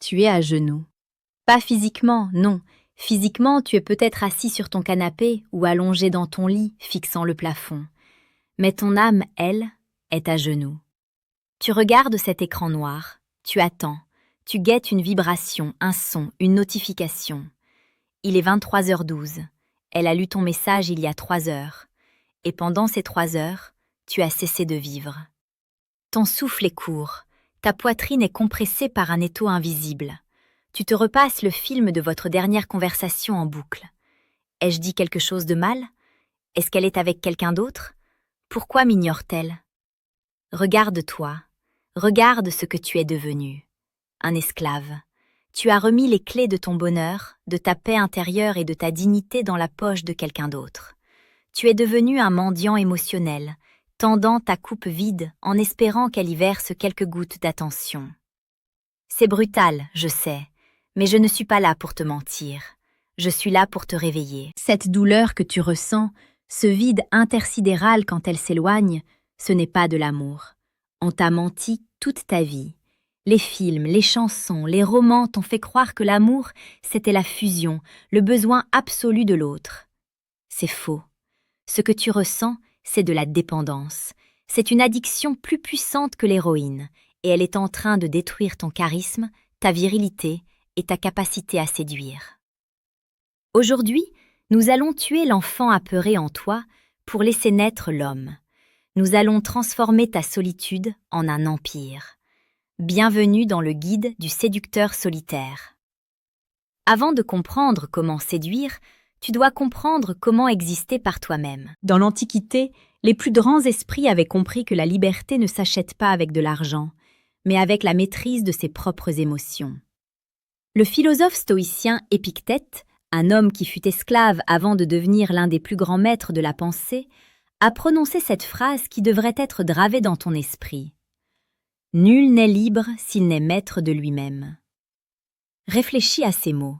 Tu es à genoux. Pas physiquement, non. Physiquement, tu es peut-être assis sur ton canapé ou allongé dans ton lit, fixant le plafond. Mais ton âme, elle, est à genoux. Tu regardes cet écran noir, tu attends, tu guettes une vibration, un son, une notification. Il est 23h12. Elle a lu ton message il y a 3 heures. Et pendant ces 3 heures, tu as cessé de vivre. Ton souffle est court, ta poitrine est compressée par un étau invisible. Tu te repasses le film de votre dernière conversation en boucle. Ai-je dit quelque chose de mal? Est-ce qu'elle est avec quelqu'un d'autre? Pourquoi m'ignore-t-elle? Regarde-toi, regarde ce que tu es devenu. Un esclave. Tu as remis les clés de ton bonheur, de ta paix intérieure et de ta dignité dans la poche de quelqu'un d'autre. Tu es devenu un mendiant émotionnel, tendant ta coupe vide en espérant qu'elle y verse quelques gouttes d'attention. C'est brutal, je sais, mais je ne suis pas là pour te mentir. Je suis là pour te réveiller. Cette douleur que tu ressens, ce vide intersidéral quand elle s'éloigne, ce n'est pas de l'amour. On t'a menti toute ta vie. Les films, les chansons, les romans t'ont fait croire que l'amour, c'était la fusion, le besoin absolu de l'autre. C'est faux. Ce que tu ressens, c'est de la dépendance. C'est une addiction plus puissante que l'héroïne, et elle est en train de détruire ton charisme, ta virilité et ta capacité à séduire. Aujourd'hui, nous allons tuer l'enfant apeuré en toi pour laisser naître l'homme. Nous allons transformer ta solitude en un empire. Bienvenue dans le guide du séducteur solitaire. Avant de comprendre comment séduire, tu dois comprendre comment exister par toi-même. Dans l'Antiquité, les plus grands esprits avaient compris que la liberté ne s'achète pas avec de l'argent, mais avec la maîtrise de ses propres émotions. Le philosophe stoïcien Épictète, un homme qui fut esclave avant de devenir l'un des plus grands maîtres de la pensée, a prononcé cette phrase qui devrait être gravée dans ton esprit. « Nul n'est libre s'il n'est maître de lui-même. » Réfléchis à ces mots.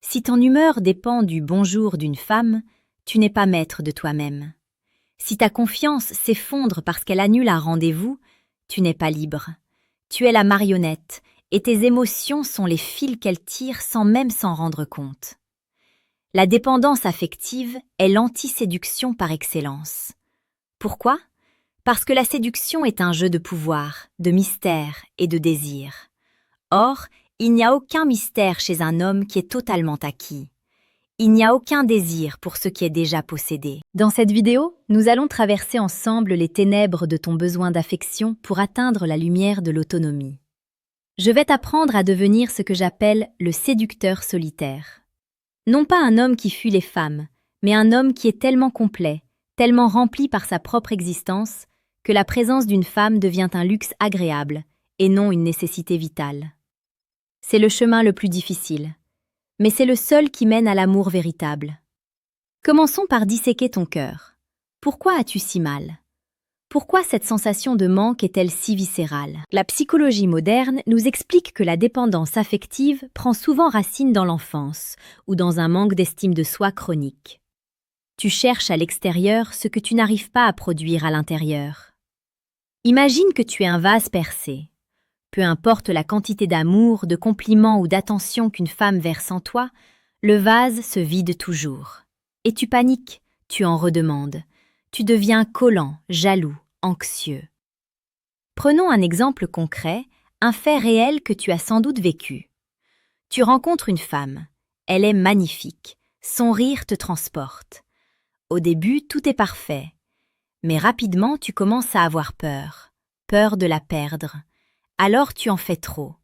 Si ton humeur dépend du bonjour d'une femme, tu n'es pas maître de toi-même. Si ta confiance s'effondre parce qu'elle annule un rendez-vous, tu n'es pas libre. Tu es la marionnette, et tes émotions sont les fils qu'elle tire sans même s'en rendre compte. La dépendance affective est l'anti-séduction par excellence. Pourquoi? Parce que la séduction est un jeu de pouvoir, de mystère et de désir. Or, il n'y a aucun mystère chez un homme qui est totalement acquis. Il n'y a aucun désir pour ce qui est déjà possédé. Dans cette vidéo, nous allons traverser ensemble les ténèbres de ton besoin d'affection pour atteindre la lumière de l'autonomie. Je vais t'apprendre à devenir ce que j'appelle le séducteur solitaire. Non pas un homme qui fuit les femmes, mais un homme qui est tellement complet, tellement rempli par sa propre existence, que la présence d'une femme devient un luxe agréable et non une nécessité vitale. C'est le chemin le plus difficile, mais c'est le seul qui mène à l'amour véritable. Commençons par disséquer ton cœur. Pourquoi as-tu si mal? Pourquoi cette sensation de manque est-elle si viscérale? La psychologie moderne nous explique que la dépendance affective prend souvent racine dans l'enfance ou dans un manque d'estime de soi chronique. Tu cherches à l'extérieur ce que tu n'arrives pas à produire à l'intérieur. Imagine que tu es un vase percé. Peu importe la quantité d'amour, de compliments ou d'attention qu'une femme verse en toi, le vase se vide toujours. Et tu paniques, tu en redemandes. Tu deviens collant, jaloux, anxieux. Prenons un exemple concret, un fait réel que tu as sans doute vécu. Tu rencontres une femme. Elle est magnifique. Son rire te transporte. Au début, tout est parfait. Mais rapidement, tu commences à avoir peur. Peur de la perdre. Alors tu en fais trop.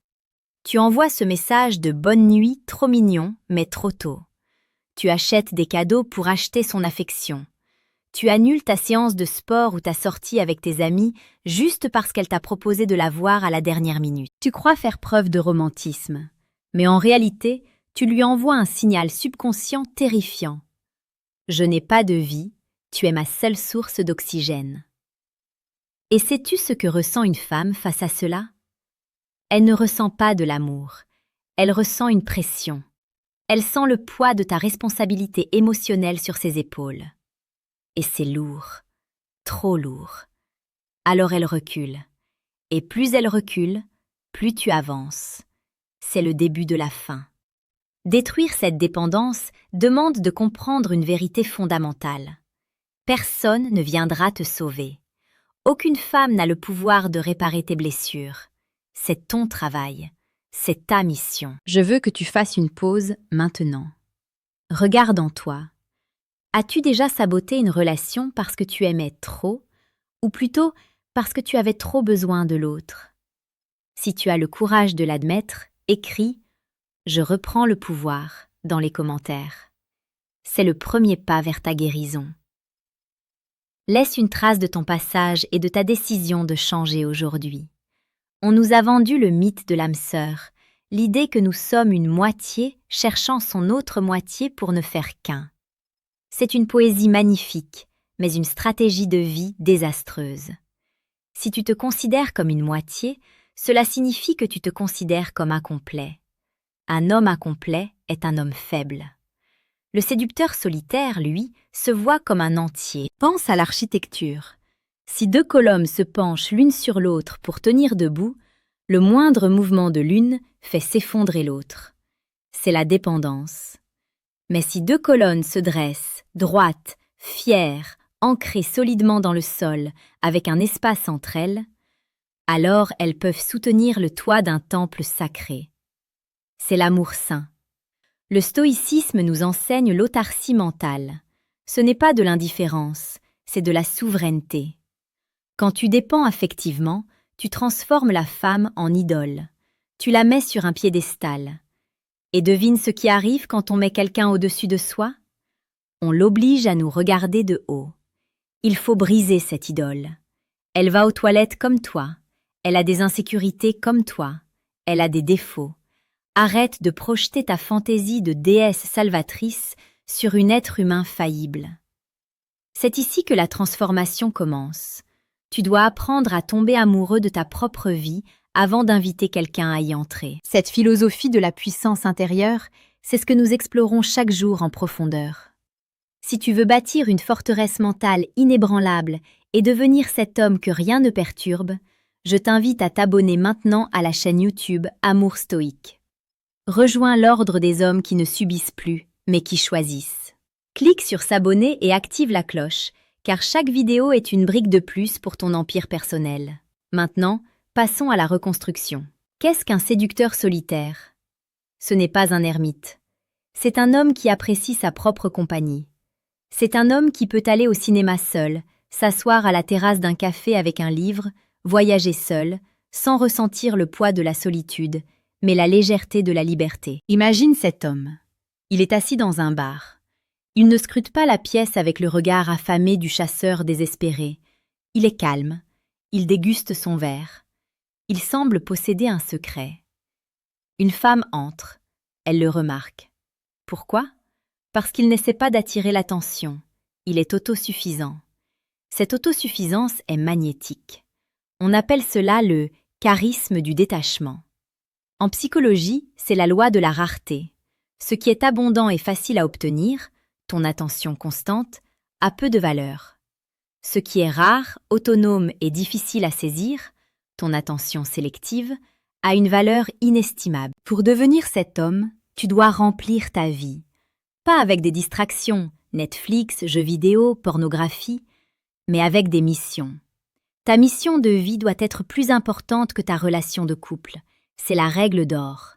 Tu envoies ce message de bonne nuit trop mignon, mais trop tôt. Tu achètes des cadeaux pour acheter son affection. Tu annules ta séance de sport ou ta sortie avec tes amis juste parce qu'elle t'a proposé de la voir à la dernière minute. Tu crois faire preuve de romantisme, mais en réalité, tu lui envoies un signal subconscient terrifiant. Je n'ai pas de vie, tu es ma seule source d'oxygène. Et sais-tu ce que ressent une femme face à cela? Elle ne ressent pas de l'amour, elle ressent une pression. Elle sent le poids de ta responsabilité émotionnelle sur ses épaules. Et c'est lourd, trop lourd. Alors elle recule. Et plus elle recule, plus tu avances. c'est le début de la fin. Détruire cette dépendance demande de comprendre une vérité fondamentale. Personne ne viendra te sauver. Aucune femme n'a le pouvoir de réparer tes blessures. C'est ton travail. C'est ta mission. Je veux que tu fasses une pause maintenant. Regarde en toi. As-tu déjà saboté une relation parce que tu aimais trop, ou plutôt parce que tu avais trop besoin de l'autre? Si tu as le courage de l'admettre, écris « Je reprends le pouvoir » dans les commentaires. C'est le premier pas vers ta guérison. Laisse une trace de ton passage et de ta décision de changer aujourd'hui. On nous a vendu le mythe de l'âme sœur, l'idée que nous sommes une moitié cherchant son autre moitié pour ne faire qu'un. C'est une poésie magnifique, mais une stratégie de vie désastreuse. Si tu te considères comme une moitié, cela signifie que tu te considères comme incomplet. Un homme incomplet est un homme faible. Le séducteur solitaire, lui, se voit comme un entier. Pense à l'architecture. Si deux colonnes se penchent l'une sur l'autre pour tenir debout, le moindre mouvement de l'une fait s'effondrer l'autre. C'est la dépendance. Mais si deux colonnes se dressent, droites, fières, ancrées solidement dans le sol, avec un espace entre elles, alors elles peuvent soutenir le toit d'un temple sacré. C'est l'amour saint. Le stoïcisme nous enseigne l'autarcie mentale. Ce n'est pas de l'indifférence, c'est de la souveraineté. Quand tu dépends affectivement, tu transformes la femme en idole. Tu la mets sur un piédestal. Et devine ce qui arrive quand on met quelqu'un au-dessus de soi? On l'oblige à nous regarder de haut. Il faut briser cette idole. Elle va aux toilettes comme toi. Elle a des insécurités comme toi. Elle a des défauts. Arrête de projeter ta fantaisie de déesse salvatrice sur un être humain faillible. C'est ici que la transformation commence. Tu dois apprendre à tomber amoureux de ta propre vie avant d'inviter quelqu'un à y entrer. Cette philosophie de la puissance intérieure, c'est ce que nous explorons chaque jour en profondeur. Si tu veux bâtir une forteresse mentale inébranlable et devenir cet homme que rien ne perturbe, je t'invite à t'abonner maintenant à la chaîne YouTube Amour Stoïque. Rejoins l'ordre des hommes qui ne subissent plus, mais qui choisissent. Clique sur s'abonner et active la cloche, car chaque vidéo est une brique de plus pour ton empire personnel. Maintenant, passons à la reconstruction. Qu'est-ce qu'un séducteur solitaire? Ce n'est pas un ermite. C'est un homme qui apprécie sa propre compagnie. C'est un homme qui peut aller au cinéma seul, s'asseoir à la terrasse d'un café avec un livre, voyager seul, sans ressentir le poids de la solitude, mais la légèreté de la liberté. Imagine cet homme. Il est assis dans un bar. Il ne scrute pas la pièce avec le regard affamé du chasseur désespéré. Il est calme. Il déguste son verre. Il semble posséder un secret. Une femme entre. Elle le remarque. Pourquoi? Parce qu'il n'essaie pas d'attirer l'attention. Il est autosuffisant. Cette autosuffisance est magnétique. On appelle cela le charisme du détachement. En psychologie, c'est la loi de la rareté. Ce qui est abondant et facile à obtenir, ton attention constante, a peu de valeur. Ce qui est rare, autonome et difficile à saisir, ton attention sélective, a une valeur inestimable. Pour devenir cet homme, tu dois remplir ta vie. Pas avec des distractions, Netflix, jeux vidéo, pornographie, mais avec des missions. Ta mission de vie doit être plus importante que ta relation de couple. C'est la règle d'or.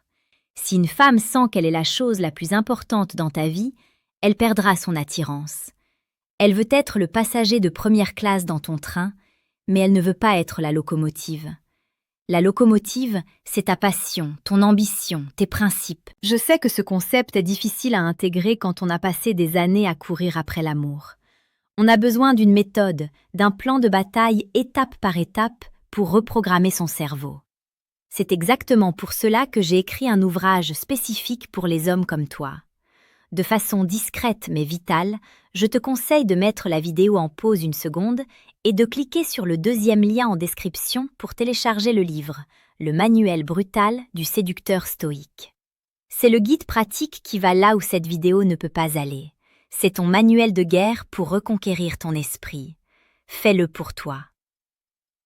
Si une femme sent qu'elle est la chose la plus importante dans ta vie, elle perdra son attirance. Elle veut être le passager de première classe dans ton train, mais elle ne veut pas être la locomotive. La locomotive, c'est ta passion, ton ambition, tes principes. Je sais que ce concept est difficile à intégrer quand on a passé des années à courir après l'amour. On a besoin d'une méthode, d'un plan de bataille étape par étape pour reprogrammer son cerveau. C'est exactement pour cela que j'ai écrit un ouvrage spécifique pour les hommes comme toi. De façon discrète mais vitale, je te conseille de mettre la vidéo en pause une seconde et de cliquer sur le deuxième lien en description pour télécharger le livre « Le manuel brutal du séducteur stoïque ». C'est le guide pratique qui va là où cette vidéo ne peut pas aller. C'est ton manuel de guerre pour reconquérir ton esprit. Fais-le pour toi.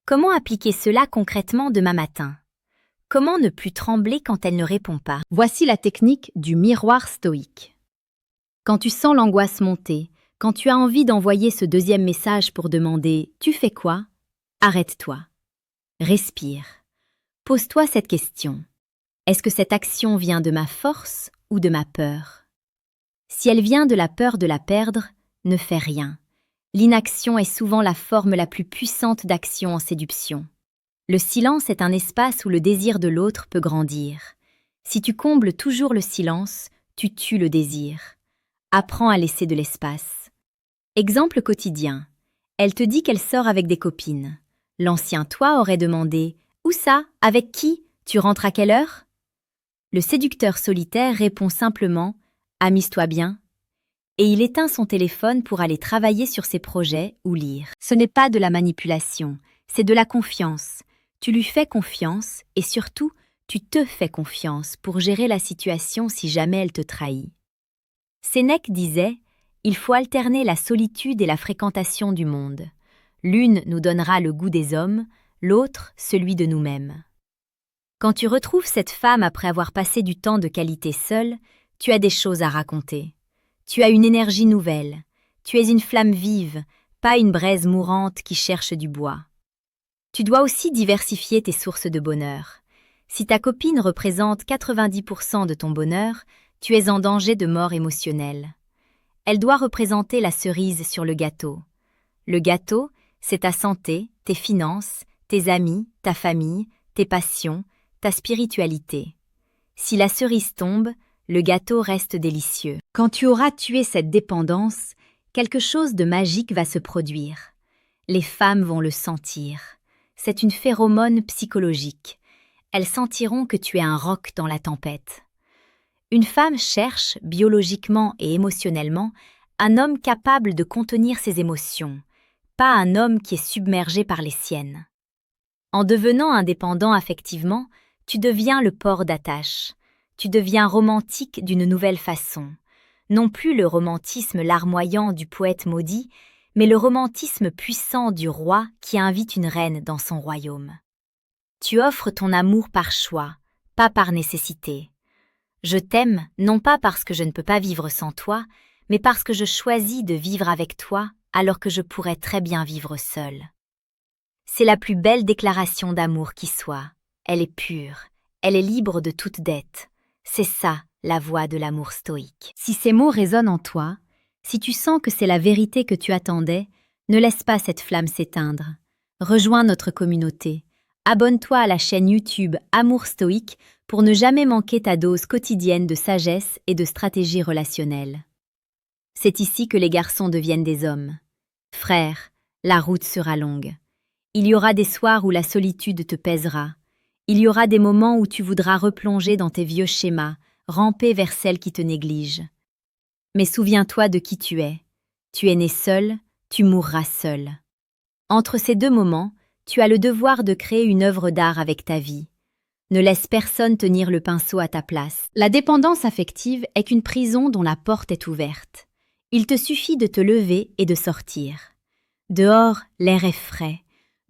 Comment appliquer cela concrètement demain matin? Comment ne plus trembler quand elle ne répond pas? Voici la technique du miroir stoïque. Quand tu sens l'angoisse monter, quand tu as envie d'envoyer ce deuxième message pour demander « Tu fais quoi ?», arrête-toi. Respire. Pose-toi cette question. Est-ce que cette action vient de ma force ou de ma peur? Si elle vient de la peur de la perdre, ne fais rien. L'inaction est souvent la forme la plus puissante d'action en séduction. Le silence est un espace où le désir de l'autre peut grandir. Si tu combles toujours le silence, tu tues le désir. Apprends à laisser de l'espace. Exemple quotidien. Elle te dit qu'elle sort avec des copines. L'ancien toi aurait demandé « Où ça? Avec qui? Tu rentres à quelle heure ?» Le séducteur solitaire répond simplement « Amuse-toi bien » et il éteint son téléphone pour aller travailler sur ses projets ou lire. Ce n'est pas de la manipulation, c'est de la confiance. Tu lui fais confiance et surtout, tu te fais confiance pour gérer la situation si jamais elle te trahit. Sénèque disait « Il faut alterner la solitude et la fréquentation du monde. L'une nous donnera le goût des hommes, l'autre celui de nous-mêmes. » Quand tu retrouves cette femme après avoir passé du temps de qualité seule, tu as des choses à raconter. Tu as une énergie nouvelle. Tu es une flamme vive, pas une braise mourante qui cherche du bois. Tu dois aussi diversifier tes sources de bonheur. Si ta copine représente 90% de ton bonheur, tu es en danger de mort émotionnelle. Elle doit représenter la cerise sur le gâteau. Le gâteau, c'est ta santé, tes finances, tes amis, ta famille, tes passions, ta spiritualité. Si la cerise tombe, le gâteau reste délicieux. Quand tu auras tué cette dépendance, quelque chose de magique va se produire. Les femmes vont le sentir. C'est une phéromone psychologique. Elles sentiront que tu es un roc dans la tempête. Une femme cherche, biologiquement et émotionnellement, un homme capable de contenir ses émotions, pas un homme qui est submergé par les siennes. En devenant indépendant affectivement, tu deviens le port d'attache. Tu deviens romantique d'une nouvelle façon. Non plus le romantisme larmoyant du poète maudit, mais le romantisme puissant du roi qui invite une reine dans son royaume. Tu offres ton amour par choix, pas par nécessité. Je t'aime non pas parce que je ne peux pas vivre sans toi, mais parce que je choisis de vivre avec toi alors que je pourrais très bien vivre seule. C'est la plus belle déclaration d'amour qui soit. Elle est pure, elle est libre de toute dette. C'est ça, la voie de l'amour stoïque. Si ces mots résonnent en toi, si tu sens que c'est la vérité que tu attendais, ne laisse pas cette flamme s'éteindre. Rejoins notre communauté. Abonne-toi à la chaîne YouTube Amour Stoïque pour ne jamais manquer ta dose quotidienne de sagesse et de stratégie relationnelle. C'est ici que les garçons deviennent des hommes. Frère, la route sera longue. Il y aura des soirs où la solitude te pèsera. Il y aura des moments où tu voudras replonger dans tes vieux schémas, ramper vers celle qui te néglige. Mais souviens-toi de qui tu es. Tu es né seul, tu mourras seul. Entre ces deux moments, tu as le devoir de créer une œuvre d'art avec ta vie. Ne laisse personne tenir le pinceau à ta place. La dépendance affective est qu'une prison dont la porte est ouverte. Il te suffit de te lever et de sortir. Dehors, l'air est frais.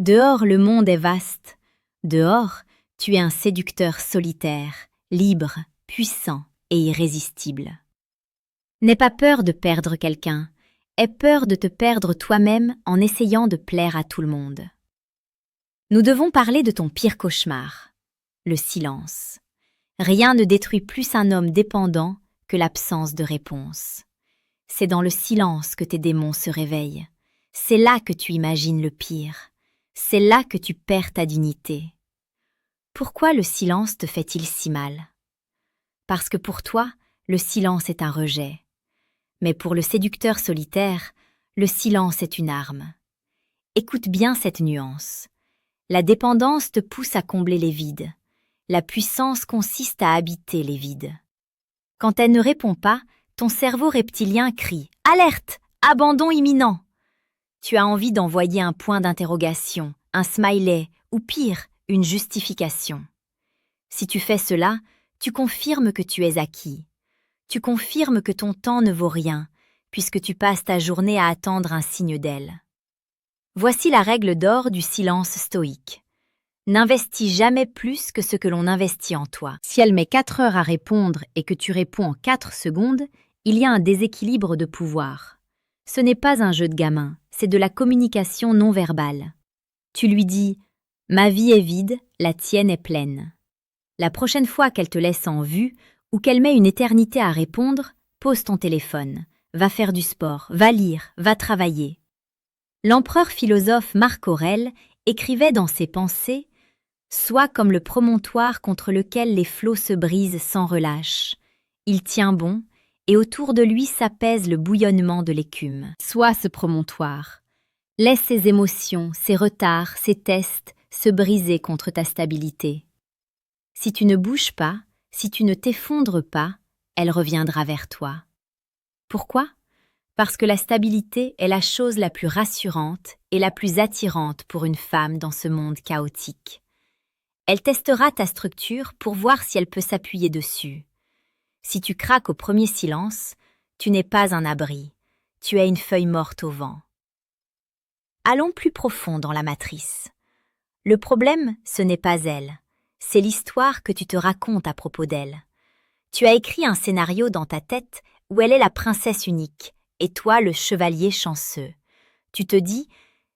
Dehors, le monde est vaste. Dehors, tu es un séducteur solitaire, libre, puissant et irrésistible. N'aie pas peur de perdre quelqu'un. Aie peur de te perdre toi-même en essayant de plaire à tout le monde. Nous devons parler de ton pire cauchemar, le silence. Rien ne détruit plus un homme dépendant que l'absence de réponse. C'est dans le silence que tes démons se réveillent. C'est là que tu imagines le pire. C'est là que tu perds ta dignité. Pourquoi le silence te fait-il si mal? Parce que pour toi, le silence est un rejet. Mais pour le séducteur solitaire, le silence est une arme. Écoute bien cette nuance. La dépendance te pousse à combler les vides. La puissance consiste à habiter les vides. Quand elle ne répond pas, ton cerveau reptilien crie « Alerte! Abandon imminent !» Tu as envie d'envoyer un point d'interrogation, un smiley, ou pire, une justification. Si tu fais cela, tu confirmes que tu es acquis. Tu confirmes que ton temps ne vaut rien, puisque tu passes ta journée à attendre un signe d'elle. Voici la règle d'or du silence stoïque. N'investis jamais plus que ce que l'on investit en toi. Si elle met 4 heures à répondre et que tu réponds en 4 secondes, il y a un déséquilibre de pouvoir. Ce n'est pas un jeu de gamin, c'est de la communication non verbale. Tu lui dis « Ma vie est vide, la tienne est pleine ». La prochaine fois qu'elle te laisse en vue ou qu'elle met une éternité à répondre, pose ton téléphone, va faire du sport, va lire, va travailler. L'empereur philosophe Marc Aurèle écrivait dans ses pensées « Sois comme le promontoire contre lequel les flots se brisent sans relâche. Il tient bon, et autour de lui s'apaise le bouillonnement de l'écume. Sois ce promontoire. Laisse ses émotions, ses retards, ses tests se briser contre ta stabilité. Si tu ne bouges pas, si tu ne t'effondres pas, elle reviendra vers toi. Pourquoi ? Parce que la stabilité est la chose la plus rassurante et la plus attirante pour une femme dans ce monde chaotique. Elle testera ta structure pour voir si elle peut s'appuyer dessus. Si tu craques au premier silence, tu n'es pas un abri, tu es une feuille morte au vent. Allons plus profond dans la matrice. Le problème, ce n'est pas elle, c'est l'histoire que tu te racontes à propos d'elle. Tu as écrit un scénario dans ta tête où elle est la princesse unique, et toi le chevalier chanceux. Tu te dis,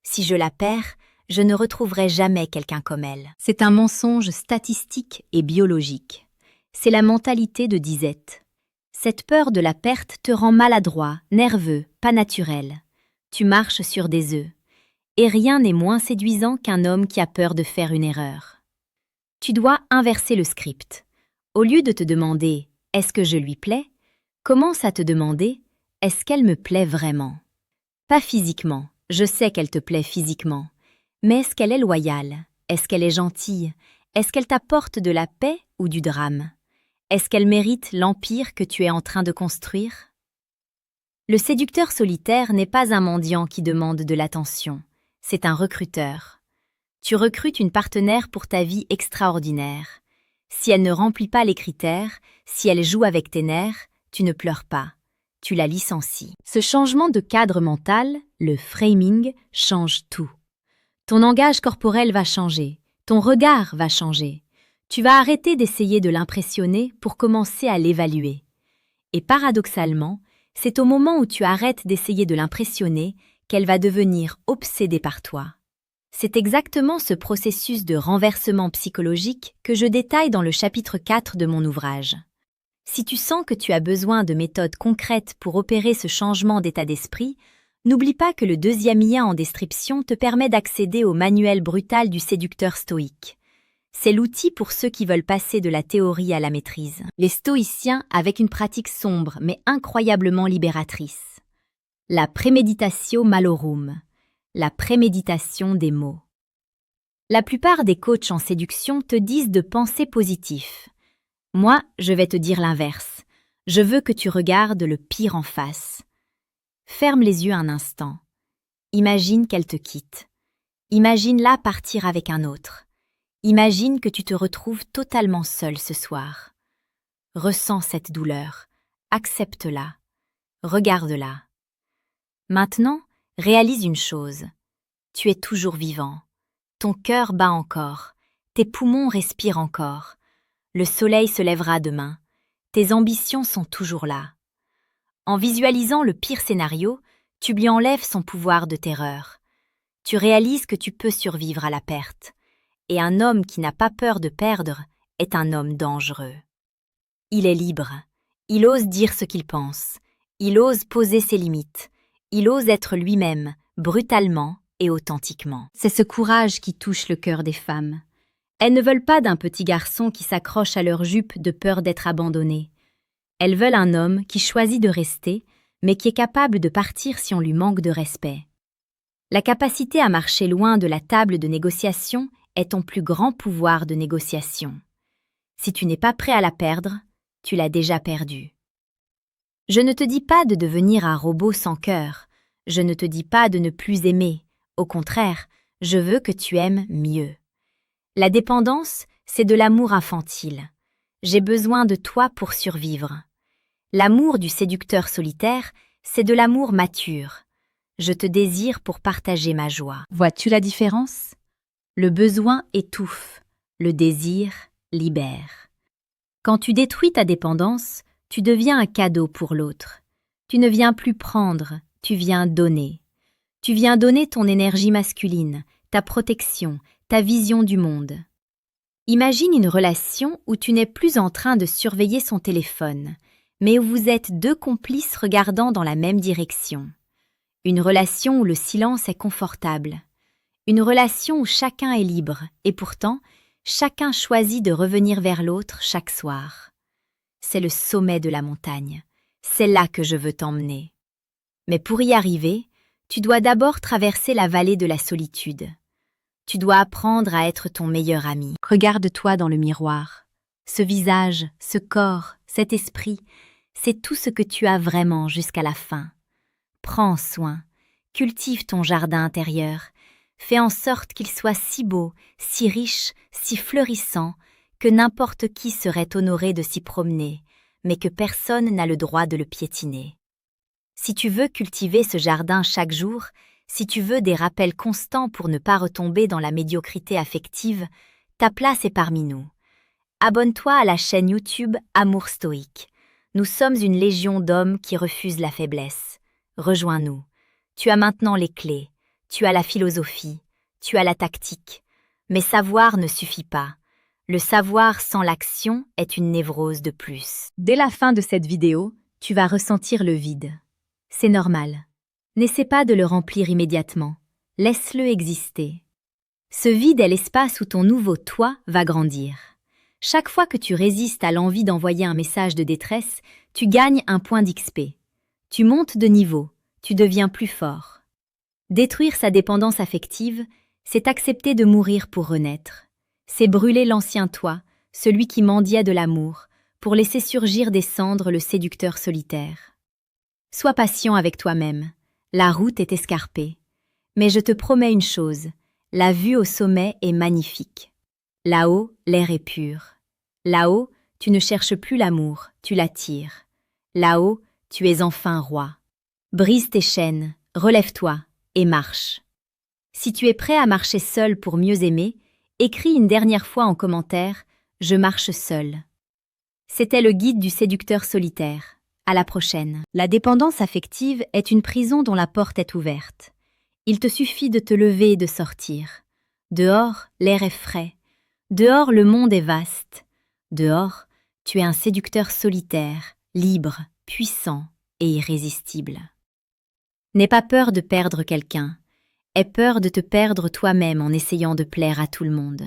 si je la perds, je ne retrouverai jamais quelqu'un comme elle. C'est un mensonge statistique et biologique. C'est la mentalité de disette. Cette peur de la perte te rend maladroit, nerveux, pas naturel. Tu marches sur des œufs. Et rien n'est moins séduisant qu'un homme qui a peur de faire une erreur. Tu dois inverser le script. Au lieu de te demander « est-ce que je lui plais ?», commence à te demander « est-ce qu'elle me plaît vraiment ?» Pas physiquement, je sais qu'elle te plaît physiquement. Mais est-ce qu'elle est loyale? Est-ce qu'elle est gentille? Est-ce qu'elle t'apporte de la paix ou du drame? Est-ce qu'elle mérite l'empire que tu es en train de construire? Le séducteur solitaire n'est pas un mendiant qui demande de l'attention, c'est un recruteur. Tu recrutes une partenaire pour ta vie extraordinaire. Si elle ne remplit pas les critères, si elle joue avec tes nerfs, tu ne pleures pas, tu la licencies. Ce changement de cadre mental, le framing, change tout. Ton langage corporel va changer, ton regard va changer. Tu vas arrêter d'essayer de l'impressionner pour commencer à l'évaluer. Et paradoxalement, c'est au moment où tu arrêtes d'essayer de l'impressionner qu'elle va devenir obsédée par toi. C'est exactement ce processus de renversement psychologique que je détaille dans le chapitre 4 de mon ouvrage. Si tu sens que tu as besoin de méthodes concrètes pour opérer ce changement d'état d'esprit, n'oublie pas que le deuxième lien en description te permet d'accéder au manuel brutal du séducteur stoïque. C'est l'outil pour ceux qui veulent passer de la théorie à la maîtrise. Les stoïciens avec une pratique sombre mais incroyablement libératrice. La préméditatio malorum, la préméditation des mots. La plupart des coachs en séduction te disent de penser positif. Moi, je vais te dire l'inverse. Je veux que tu regardes le pire en face. Ferme les yeux un instant. Imagine qu'elle te quitte. Imagine-la partir avec un autre. Imagine que tu te retrouves totalement seul ce soir. Ressens cette douleur. Accepte-la. Regarde-la. Maintenant, réalise une chose. Tu es toujours vivant. Ton cœur bat encore. Tes poumons respirent encore. Le soleil se lèvera demain. Tes ambitions sont toujours là. En visualisant le pire scénario, tu lui enlèves son pouvoir de terreur. Tu réalises que tu peux survivre à la perte. Et un homme qui n'a pas peur de perdre est un homme dangereux. Il est libre. Il ose dire ce qu'il pense. Il ose poser ses limites. Il ose être lui-même, brutalement et authentiquement. C'est ce courage qui touche le cœur des femmes. Elles ne veulent pas d'un petit garçon qui s'accroche à leur jupe de peur d'être abandonné. Elles veulent un homme qui choisit de rester, mais qui est capable de partir si on lui manque de respect. La capacité à marcher loin de la table de négociation est ton plus grand pouvoir de négociation. Si tu n'es pas prêt à la perdre, tu l'as déjà perdue. Je ne te dis pas de devenir un robot sans cœur. Je ne te dis pas de ne plus aimer. Au contraire, je veux que tu aimes mieux. La dépendance, c'est de l'amour infantile. J'ai besoin de toi pour survivre. L'amour du séducteur solitaire, c'est de l'amour mature. Je te désire pour partager ma joie. Vois-tu la différence ? Le besoin étouffe, le désir libère. Quand tu détruis ta dépendance, tu deviens un cadeau pour l'autre. Tu ne viens plus prendre, tu viens donner. Tu viens donner ton énergie masculine, ta protection, ta vision du monde. Imagine une relation où tu n'es plus en train de surveiller son téléphone, mais où vous êtes deux complices regardant dans la même direction. Une relation où le silence est confortable. Une relation où chacun est libre, et pourtant, chacun choisit de revenir vers l'autre chaque soir. C'est le sommet de la montagne. C'est là que je veux t'emmener. Mais pour y arriver, tu dois d'abord traverser la vallée de la solitude. Tu dois apprendre à être ton meilleur ami. Regarde-toi dans le miroir. Ce visage, ce corps, cet esprit, c'est tout ce que tu as vraiment jusqu'à la fin. Prends soin, cultive ton jardin intérieur, fais en sorte qu'il soit si beau, si riche, si fleurissant, que n'importe qui serait honoré de s'y promener, mais que personne n'a le droit de le piétiner. Si tu veux cultiver ce jardin chaque jour, si tu veux des rappels constants pour ne pas retomber dans la médiocrité affective, ta place est parmi nous. Abonne-toi à la chaîne YouTube Amour Stoïque. Nous sommes une légion d'hommes qui refusent la faiblesse. Rejoins-nous. Tu as maintenant les clés, tu as la philosophie, tu as la tactique. Mais savoir ne suffit pas. Le savoir sans l'action est une névrose de plus. Dès la fin de cette vidéo, tu vas ressentir le vide. C'est normal. N'essaie pas de le remplir immédiatement. Laisse-le exister. Ce vide est l'espace où ton nouveau toi va grandir. Chaque fois que tu résistes à l'envie d'envoyer un message de détresse, tu gagnes un point d'XP. Tu montes de niveau, tu deviens plus fort. Détruire sa dépendance affective, c'est accepter de mourir pour renaître. C'est brûler l'ancien toi, celui qui mendiait de l'amour, pour laisser surgir des cendres le séducteur solitaire. Sois patient avec toi-même. La route est escarpée. Mais je te promets une chose, la vue au sommet est magnifique. Là-haut, l'air est pur. Là-haut, tu ne cherches plus l'amour, tu l'attires. Là-haut, tu es enfin roi. Brise tes chaînes, relève-toi et marche. Si tu es prêt à marcher seul pour mieux aimer, écris une dernière fois en commentaire « Je marche seul ». C'était le guide du séducteur solitaire. À la prochaine. La dépendance affective est une prison dont la porte est ouverte. Il te suffit de te lever et de sortir. Dehors, l'air est frais. Dehors, le monde est vaste. Dehors, tu es un séducteur solitaire, libre, puissant et irrésistible. N'aie pas peur de perdre quelqu'un. Aie peur de te perdre toi-même en essayant de plaire à tout le monde.